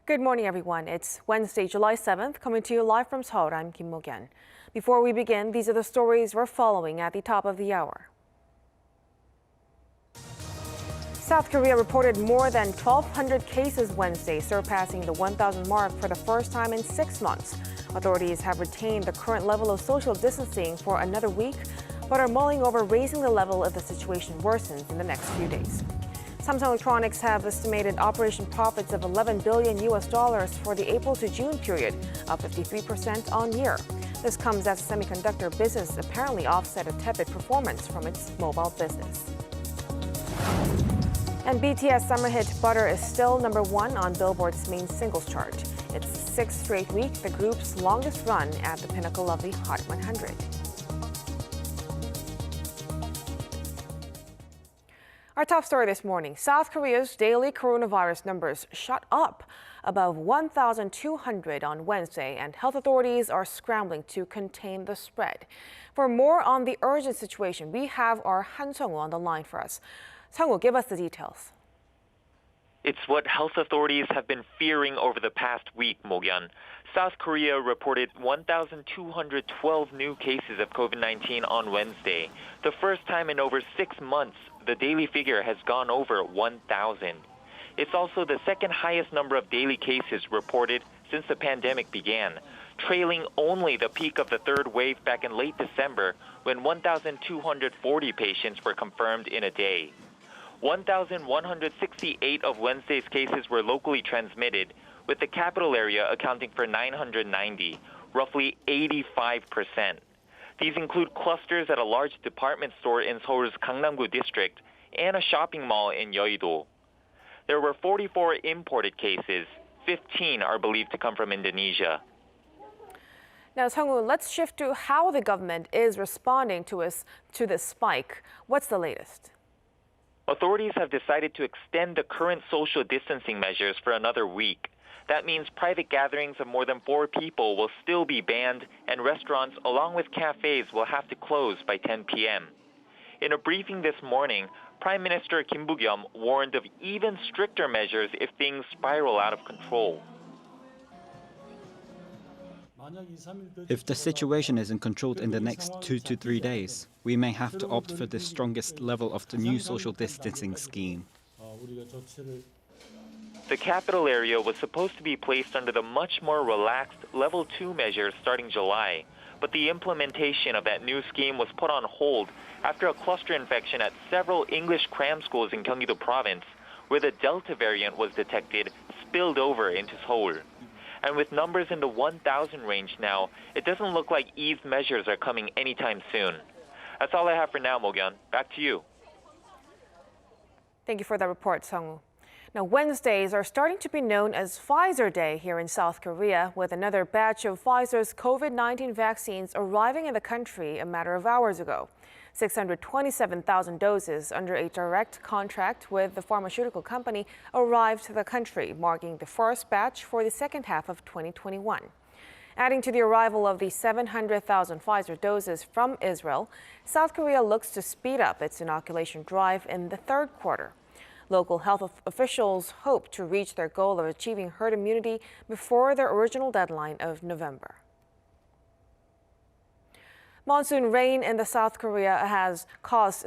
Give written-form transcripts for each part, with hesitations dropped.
Good morning, everyone. It's Wednesday, July 7th, coming to you live from Seoul. I'm Kim Mo-gyan. Before we begin, these are the stories we're following at the top of the hour. South Korea reported more than 1,200 cases Wednesday, surpassing the 1,000 mark for the first time in 6 months. Authorities have retained the current level of social distancing for another week, but are mulling over raising the level if the situation worsens in the next few days. Samsung Electronics have estimated operation profits of $11 billion for the April to June period, up 53% on year. This comes as semiconductor business apparently offset a tepid performance from its mobile business. And BTS summer hit Butter is still #1 on Billboard's main singles chart. It's 6th straight week, the group's longest run at the pinnacle of the Hot 100. Our top story this morning, South Korea's daily coronavirus numbers shot up above 1,200 on Wednesday, and health authorities are scrambling to contain the spread. For more on the urgent situation, we have our Han Sung-woo on the line for us. Sung-woo, give us the details. It's what health authorities have been fearing over the past week, Mo-gyan. South Korea reported 1,212 new cases of COVID-19 on Wednesday. The first time in over 6 months, the daily figure has gone over 1,000. It's also the second highest number of daily cases reported since the pandemic began, trailing only the peak of the third wave back in late December when 1,240 patients were confirmed in a day. 1,168 of Wednesday's cases were locally transmitted, with the capital area accounting for 990, roughly 85%. These include clusters at a large department store in Seoul's Gangnam-gu district and a shopping mall in Yeouido. There were 44 imported cases. 15 are believed to come from Indonesia. Now, Sung-woo, let's shift to how the government is responding to this spike. What's the latest? Authorities have decided to extend the current social distancing measures for another week. That means private gatherings of more than 4 people will still be banned, and restaurants, along with cafes, will have to close by 10 p.m. In a briefing this morning, Prime Minister Kim Boo-kyum warned of even stricter measures if things spiral out of control. If the situation isn't controlled in the next 2 to 3 days, we may have to opt for the strongest level of the new social distancing scheme. The capital area was supposed to be placed under the much more relaxed Level 2 measures starting July, but the implementation of that new scheme was put on hold after a cluster infection at several English cram schools in Gyeonggi-do province, where the Delta variant was detected, spilled over into Seoul. And with numbers in the 1,000 range now, it doesn't look like eased measures are coming anytime soon. That's all I have for now, Mo-gyan. Back to you. Thank you for that report, Sung-woo. Now, Wednesdays are starting to be known as Pfizer Day here in South Korea, with another batch of Pfizer's COVID-19 vaccines arriving in the country a matter of hours ago. 627,000 doses under a direct contract with the pharmaceutical company arrived to the country, marking the first batch for the second half of 2021. Adding to the arrival of the 700,000 Pfizer doses from Israel, South Korea looks to speed up its inoculation drive in the third quarter. Local health officials hope to reach their goal of achieving herd immunity before their original deadline of November. Monsoon rain in South Korea has caused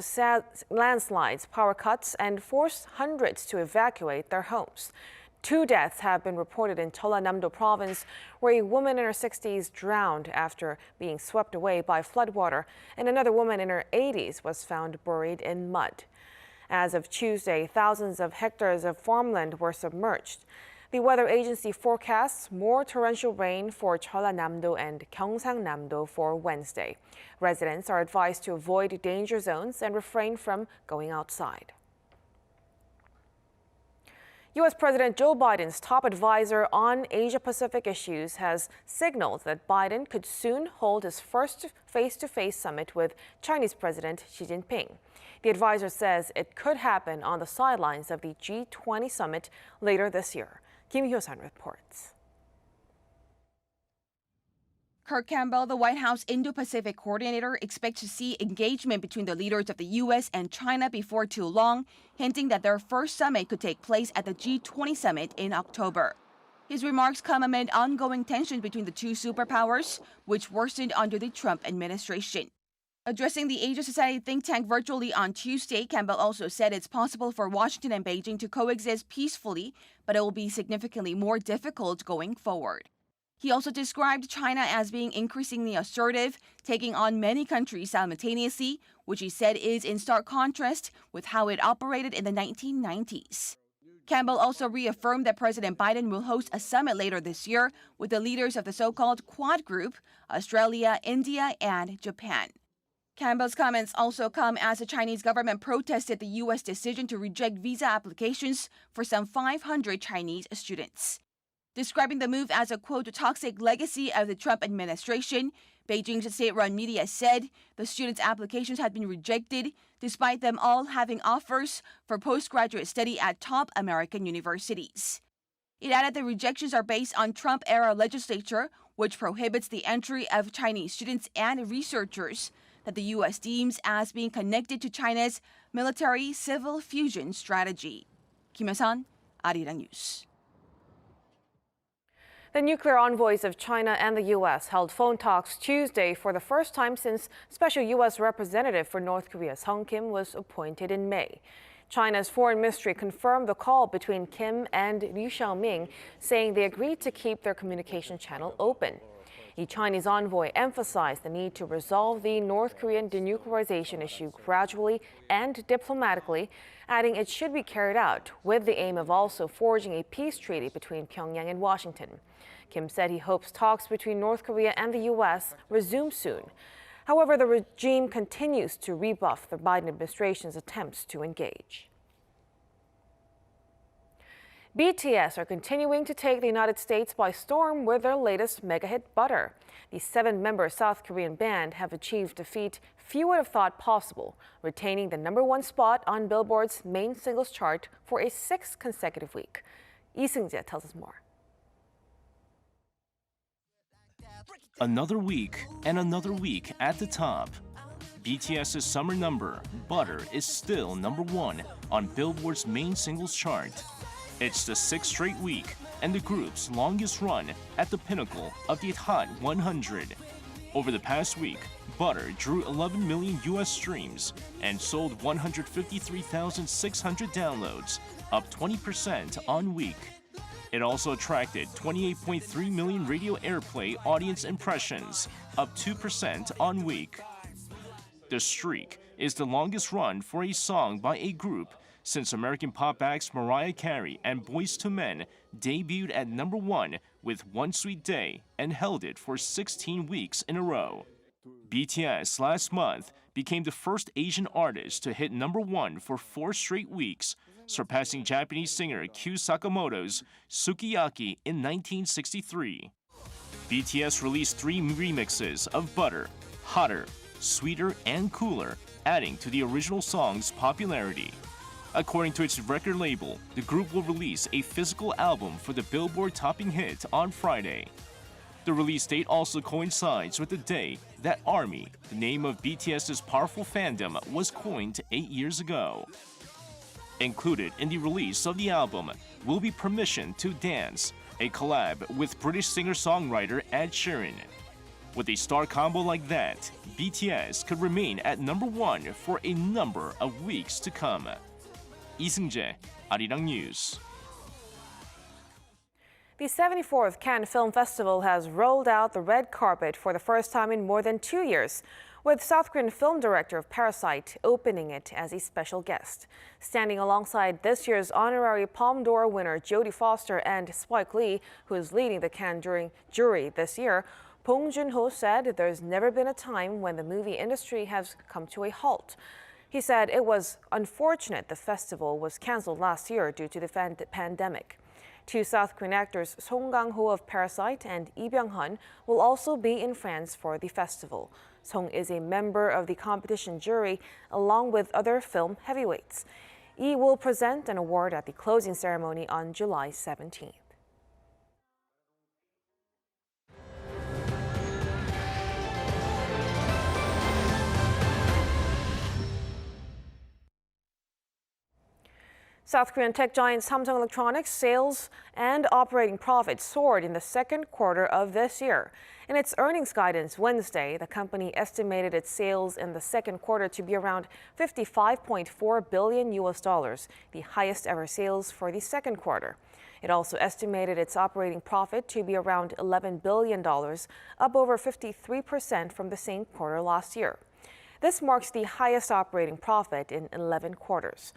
landslides, power cuts, and forced hundreds to evacuate their homes. 2 deaths have been reported in Jeollanam-do province, where a woman in her 60s drowned after being swept away by floodwater, and another woman in her 80s was found buried in mud. As of Tuesday, thousands of hectares of farmland were submerged. The weather agency forecasts more torrential rain for Jeollanam-do and Gyeongsang-nam-do for Wednesday. Residents are advised to avoid danger zones and refrain from going outside. U.S. President Joe Biden's top advisor on Asia-Pacific issues has signaled that Biden could soon hold his first face-to-face summit with Chinese President Xi Jinping. The advisor says it could happen on the sidelines of the G20 summit later this year. Kim Hyo-sun reports. Kirk Campbell, the White House Indo-Pacific coordinator, expects to see engagement between the leaders of the U.S. and China before too long, hinting that their first summit could take place at the G20 summit in October. His remarks come amid ongoing tensions between the two superpowers, which worsened under the Trump administration. Addressing the Asia Society think tank virtually on Tuesday, Campbell also said it's possible for Washington and Beijing to coexist peacefully, but it will be significantly more difficult going forward. He also described China as being increasingly assertive, taking on many countries simultaneously, which he said is in stark contrast with how it operated in the 1990s. Campbell also reaffirmed that President Biden will host a summit later this year with the leaders of the so-called Quad Group, Australia, India, and Japan. Campbell's comments also come as the Chinese government protested the U.S. decision to reject visa applications for some 500 Chinese students. Describing the move as a, quote, toxic legacy of the Trump administration, Beijing's state-run media said the students' applications had been rejected, despite them all having offers for postgraduate study at top American universities. It added the rejections are based on Trump-era legislature, which prohibits the entry of Chinese students and researchers that the U.S. deems as being connected to China's military-civil fusion strategy. Kim Hyo-sun, Arirang News. The nuclear envoys of China and the U.S. held phone talks Tuesday for the first time since Special U.S. Representative for North Korea Sung Kim was appointed in May. China's foreign ministry confirmed the call between Kim and Liu Xiaoming, saying they agreed to keep their communication channel open. The Chinese envoy emphasized the need to resolve the North Korean denuclearization issue gradually and diplomatically, adding it should be carried out with the aim of also forging a peace treaty between Pyongyang and Washington. Kim said he hopes talks between North Korea and the U.S. resume soon. However, the regime continues to rebuff the Biden administration's attempts to engage. BTS are continuing to take the United States by storm with their latest mega hit, Butter. The 7-member South Korean band have achieved a feat few would have thought possible, retaining the #1 spot on Billboard's main singles chart for a 6th consecutive week. Lee Seung-jae tells us more. Another week and another week at the top. BTS's summer number, Butter, is still #1 on Billboard's main singles chart. It's the 6th straight week and the group's longest run at the pinnacle of the Hot 100. Over the past week, Butter drew 11 million US streams and sold 153,600 downloads, up 20% on week. It also attracted 28.3 million radio airplay audience impressions, up 2% on week. The streak is the longest run for a song by a group since American pop acts Mariah Carey and Boyz II Men debuted at #1 with One Sweet Day and held it for 16 weeks in a row. BTS last month became the first Asian artist to hit #1 for 4 straight weeks, surpassing Japanese singer Kyu Sakamoto's Sukiyaki in 1963. BTS released 3 remixes of Butter, Hotter, Sweeter, and Cooler, adding to the original song's popularity. According to its record label, the group will release a physical album for the Billboard topping hit on Friday. The release date also coincides with the day that ARMY, the name of BTS's powerful fandom, was coined 8 years ago. Included in the release of the album will be Permission to Dance, a collab with British singer-songwriter Ed Sheeran. With a star combo like that, BTS could remain at #1 for a number of weeks to come. Lee Seung-jae, Arirang News. The 74th Cannes Film Festival has rolled out the red carpet for the first time in more than 2 years, with South Korean film director of Parasite opening it as a special guest. Standing alongside this year's honorary Palme d'Or winner Jodie Foster and Spike Lee, who is leading the Cannes jury this year, Bong Joon-ho said there's never been a time when the movie industry has come to a halt. He said it was unfortunate the festival was canceled last year due to the pandemic. 2 South Korean actors Song Kang-ho of Parasite and Lee Byung-hun will also be in France for the festival. Song is a member of the competition jury along with other film heavyweights. Lee will present an award at the closing ceremony on July 17th. South Korean tech giant Samsung Electronics sales and operating profits soared in the second quarter of this year. In its earnings guidance Wednesday, the company estimated its sales in the second quarter to be around $55.4 billion, the highest ever sales for the second quarter. It also estimated its operating profit to be around $11 billion, up over 53% from the same quarter last year. This marks the highest operating profit in 11 quarters.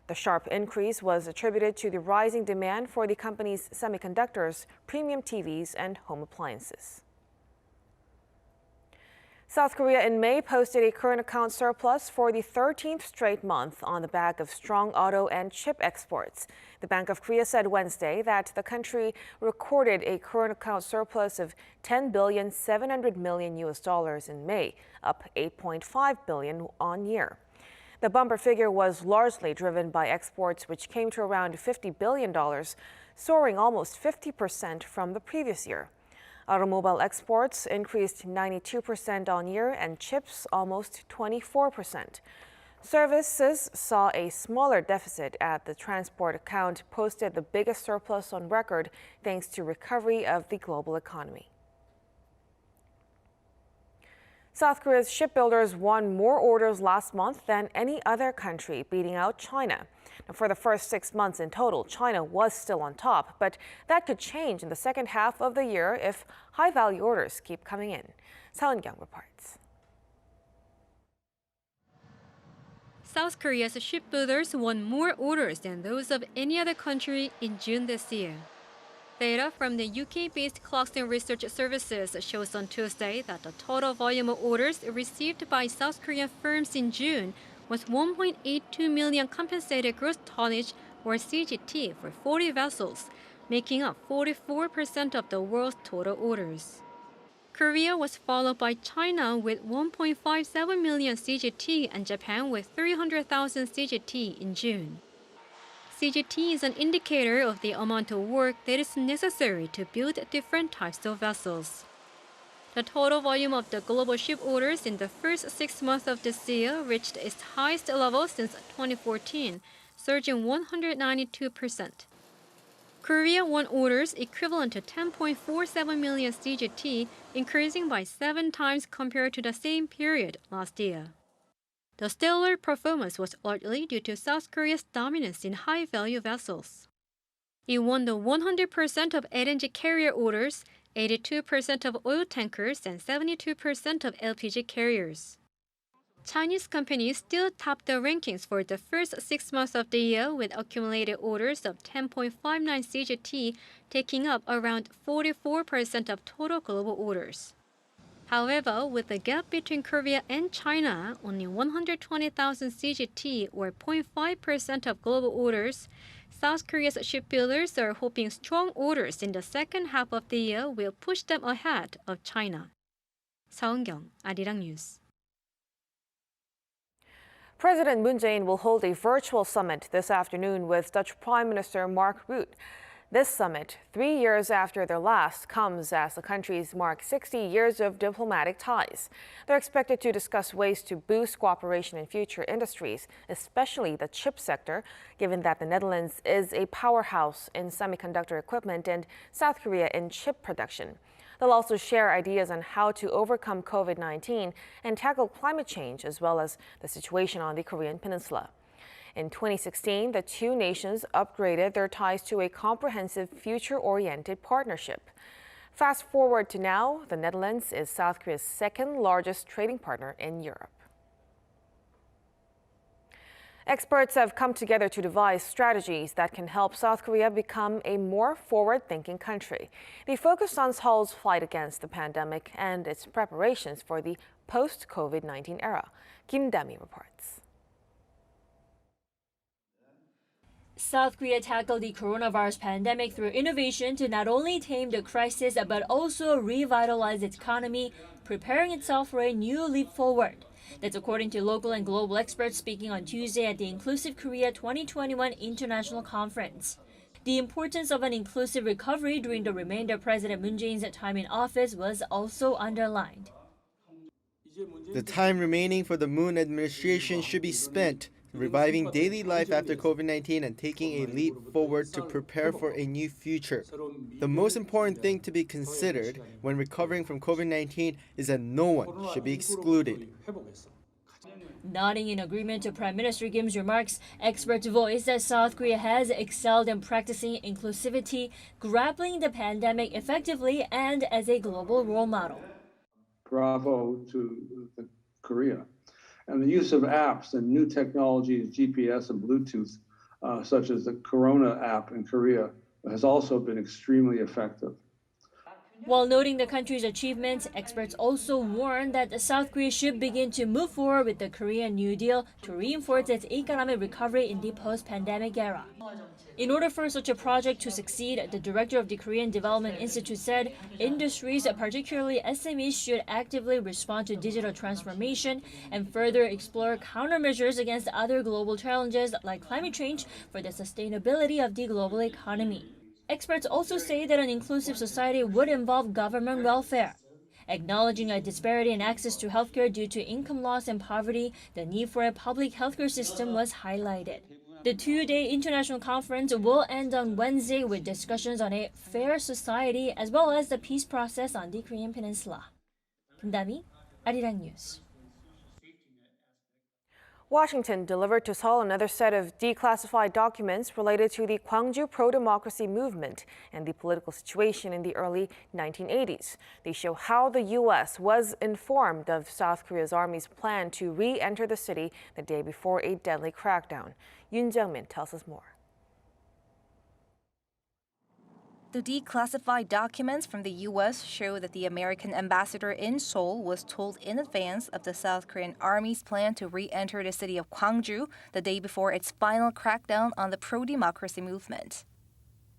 The sharp increase was attributed to the rising demand for the company's semiconductors, premium TVs, and home appliances. South Korea in May posted a current account surplus for the 13th straight month on the back of strong auto and chip exports. The Bank of Korea said Wednesday that the country recorded a current account surplus of $10.7 billion in May, up $8.5 billion on year. The bumper figure was largely driven by exports, which came to around $50 billion, soaring almost 50% from the previous year. Automobile exports increased 92% on year and chips almost 24%. Services saw a smaller deficit as the transport account posted the biggest surplus on record thanks to recovery of the global economy. South Korea's shipbuilders won more orders last month than any other country, beating out China. Now, for the first 6 months in total, China was still on top, but that could change in the second half of the year if high-value orders keep coming in. Seon-kyung reports. South Korea's shipbuilders won more orders than those of any other country in June this year. Data from the UK-based Clarkson Research Services shows on Tuesday that the total volume of orders received by South Korean firms in June was 1.82 million compensated gross tonnage, or CGT, for 40 vessels, making up 44% of the world's total orders. Korea was followed by China with 1.57 million CGT and Japan with 300,000 CGT in June. CGT is an indicator of the amount of work that is necessary to build different types of vessels. The total volume of the global ship orders in the first 6 months of this year reached its highest level since 2014, surging 192%. Korea won orders equivalent to 10.47 million CGT, increasing by 7 times compared to the same period last year. The stellar performance was largely due to South Korea's dominance in high-value vessels. It won the 100% of LNG carrier orders, 82% of oil tankers, and 72% of LPG carriers. Chinese companies still topped the rankings for the first 6 months of the year with accumulated orders of 10.59 CGT, taking up around 44% of total global orders. However, with the gap between Korea and China only 120,000 CGT, or 0.5% of global orders, South Korea's shipbuilders are hoping strong orders in the second half of the year will push them ahead of China. Seon-kyung, Arirang News. President Moon Jae-in will hold a virtual summit this afternoon with Dutch Prime Minister Mark Rutte. This summit, 3 years after their last, comes as the countries mark 60 years of diplomatic ties. They're expected to discuss ways to boost cooperation in future industries, especially the chip sector, given that the Netherlands is a powerhouse in semiconductor equipment and South Korea in chip production. They'll also share ideas on how to overcome COVID-19 and tackle climate change, as well as the situation on the Korean Peninsula. In 2016, the two nations upgraded their ties to a comprehensive, future-oriented partnership. Fast forward to now, the Netherlands is South Korea's second largest trading partner in Europe. Experts have come together to devise strategies that can help South Korea become a more forward-thinking country. They focused on Seoul's fight against the pandemic and its preparations for the post-COVID-19 era. Kim Dami reports. South Korea tackled the coronavirus pandemic through innovation to not only tame the crisis but also revitalize its economy, preparing itself for a new leap forward. That's according to local and global experts speaking on Tuesday at the Inclusive Korea 2021 International Conference. The importance of an inclusive recovery during the remainder of President Moon Jae-in's time in office was also underlined. The time remaining for the Moon administration should be spent reviving daily life after COVID-19 and taking a leap forward to prepare for a new future. The most important thing to be considered when recovering from COVID-19 is that no one should be excluded. Nodding in agreement to Prime Minister Kim's remarks, experts voiced that South Korea has excelled in practicing inclusivity, grappling the pandemic effectively, and as a global role model. Bravo to Korea. And the use of apps and new technologies, GPS and Bluetooth, such as the Corona app in Korea, has also been extremely effective. While noting the country's achievements, experts also warn that South Korea should begin to move forward with the Korean New Deal to reinforce its economic recovery in the post-pandemic era. In order for such a project to succeed, the director of the Korean Development Institute said industries, particularly SMEs, should actively respond to digital transformation and further explore countermeasures against other global challenges like climate change for the sustainability of the global economy. Experts also say that an inclusive society would involve government welfare. Acknowledging a disparity in access to healthcare due to income loss and poverty, the need for a public healthcare system was highlighted. The two-day international conference will end on Wednesday with discussions on a fair society as well as the peace process on the Korean Peninsula. 김다미, Arirang News. Washington delivered to Seoul another set of declassified documents related to the Gwangju pro-democracy movement and the political situation in the early 1980s. They show how the U.S. was informed of South Korea's army's plan to re-enter the city the day before a deadly crackdown. Yoon Jung-min tells us more. The declassified documents from the U.S. show that the American ambassador in Seoul was told in advance of the South Korean army's plan to re-enter the city of Gwangju the day before its final crackdown on the pro-democracy movement.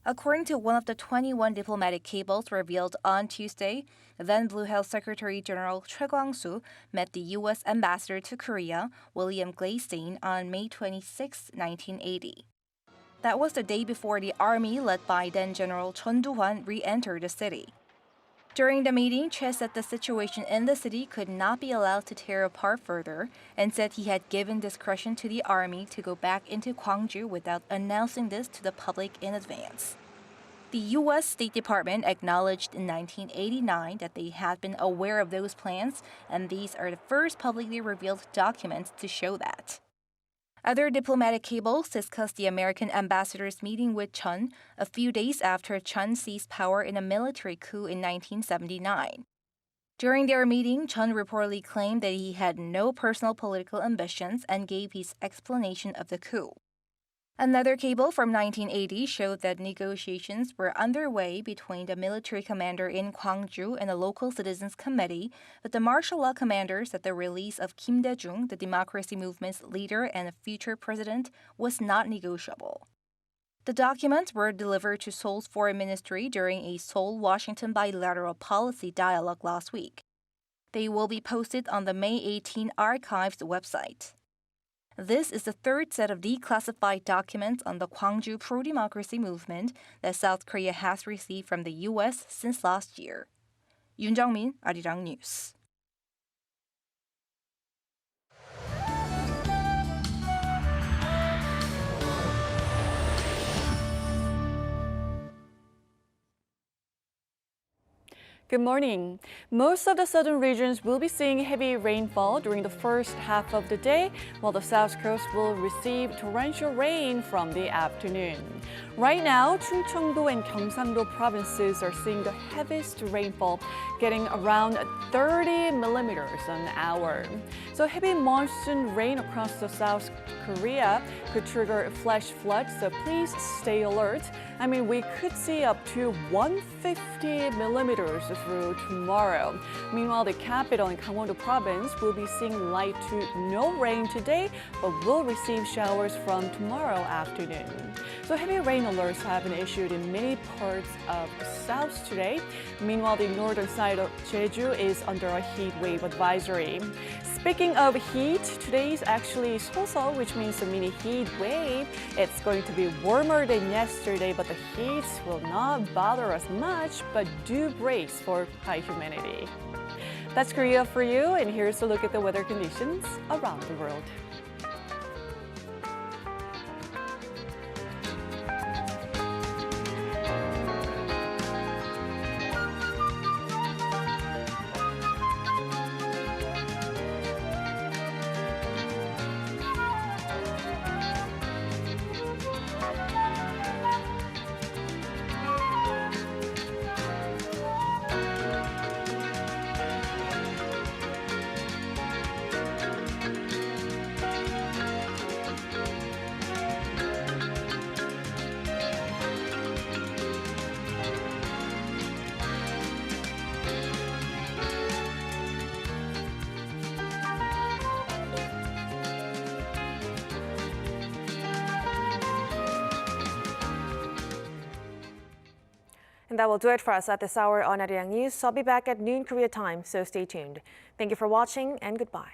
According to one of the 21 diplomatic cables revealed on Tuesday, then Blue House Secretary General Choi Kwang-soo met the U.S. ambassador to Korea, William Gladstein, on May 26, 1980. That was the day before the army, led by then-General Chun Do-hwan, re-entered the city. During the meeting, Choi said the situation in the city could not be allowed to tear apart further and said he had given discretion to the army to go back into Gwangju without announcing this to the public in advance. The U.S. State Department acknowledged in 1989 that they had been aware of those plans, and these are the first publicly revealed documents to show that. Other diplomatic cables discussed the American ambassador's meeting with Chun a few days after Chun seized power in a military coup in 1979. During their meeting, Chun reportedly claimed that he had no personal political ambitions and gave his explanation of the coup. Another cable from 1980 showed that negotiations were underway between the military commander in Gwangju and a local citizens committee, but the martial law commander said the release of Kim Dae-jung, the democracy movement's leader and future president, was not negotiable. The documents were delivered to Seoul's foreign ministry during a Seoul-Washington bilateral policy dialogue last week. They will be posted on the May 18 Archives website. This is the third set of declassified documents on the Gwangju pro-democracy movement that South Korea has received from the U.S. since last year. Yoon Jung-min, Arirang News. Good morning. Most of the southern regions will be seeing heavy rainfall during the first half of the day, while the south coast will receive torrential rain from the afternoon. Right now, Chungcheongdo and Gyeongsangdo provinces are seeing the heaviest rainfall, getting around 30 millimeters an hour. So heavy monsoon rain across the South Korea could trigger flash floods, so please stay alert. We could see up to 150 millimeters through tomorrow. Meanwhile, the capital in Gangwon-do province will be seeing light to no rain today, but will receive showers from tomorrow afternoon. So heavy rain alerts have been issued in many parts of the south today. Meanwhile, the northern side of Jeju is under a heat wave advisory. Speaking of heat, today is actually Seoso, which means a mini heat wave. It's going to be warmer than yesterday, but the heat will not bother us much, but do brace for high humidity. That's Korea for you, and here's a look at the weather conditions around the world. And that will do it for us at this hour on Arirang News. I'll be back at noon Korea time, so stay tuned. Thank you for watching and goodbye.